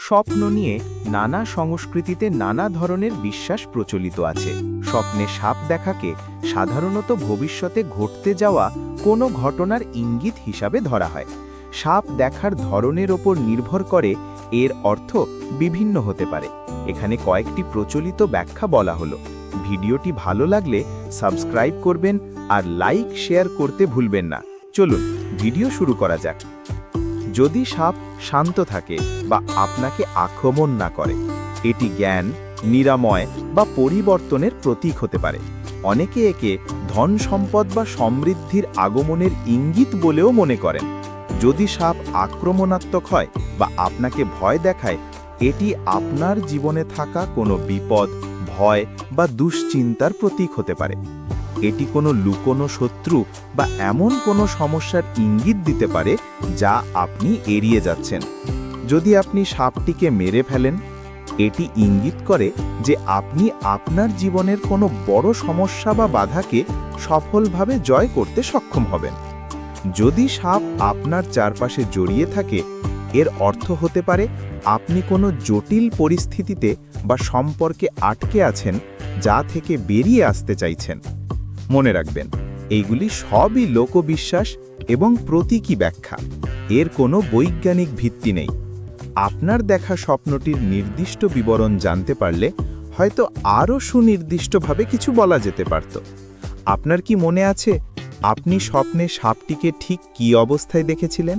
স্বপ্ন নিয়ে নানা সংস্কৃতিতে নানা ধরনের বিশ্বাস প্রচলিত আছে। স্বপ্নে সাপ দেখাকে সাধারণত ভবিষ্যতে ঘটতে যাওয়া কোনো ঘটনার ইঙ্গিত হিসাবে ধরা হয়। সাপ দেখার ধরনের ওপর নির্ভর করে এর অর্থ বিভিন্ন হতে পারে। এখানে কয়েকটি প্রচলিত ব্যাখ্যা বলা হলো। ভিডিওটি ভালো লাগলে সাবস্ক্রাইব করবেন আর লাইক শেয়ার করতে ভুলবেন না। চলুন ভিডিও শুরু করা যাক। যদি সাপ শান্ত থাকে বা আপনাকে আক্রমণ না করে, এটি জ্ঞান, নিরাময় বা পরিবর্তনের প্রতীক হতে পারে। অনেকে একে ধন সম্পদ বা সমৃদ্ধির আগমনের ইঙ্গিত বলেও মনে করেন। যদি সাপ আক্রমণাত্মক হয় বা আপনাকে ভয় দেখায়, এটি আপনার জীবনে থাকা কোনো বিপদ, ভয় বা দুশ্চিন্তার প্রতীক হতে পারে। এটি কোনো লুকোনো শত্রু বা এমন কোনো সমস্যার ইঙ্গিত দিতে পারে যা আপনি এড়িয়ে যাচ্ছেন। যদি আপনি সাপটিকে মেরে ফেলেন, এটি ইঙ্গিত করে যে আপনি আপনার জীবনের কোনো বড় সমস্যা বা বাধাকে সফলভাবে জয় করতে সক্ষম হবেন। যদি সাপ আপনার চারপাশে জড়িয়ে থাকে, এর অর্থ হতে পারে আপনি কোনো জটিল পরিস্থিতিতে বা সম্পর্কে আটকে আছেন যা থেকে বেরিয়ে আসতে চাইছেন। মনে রাখবেন, এইগুলি সবই লোকবিশ্বাস এবং প্রতীকী ব্যাখ্যা। এর কোনো বৈজ্ঞানিক ভিত্তি নেই। আপনার দেখা স্বপ্নটির নির্দিষ্ট বিবরণ জানতে পারলে হয়তো আরও সুনির্দিষ্টভাবে কিছু বলা যেতে পারত। আপনার কি মনে আছে আপনি স্বপ্নে সাপটিকে ঠিক কী অবস্থায় দেখেছিলেন?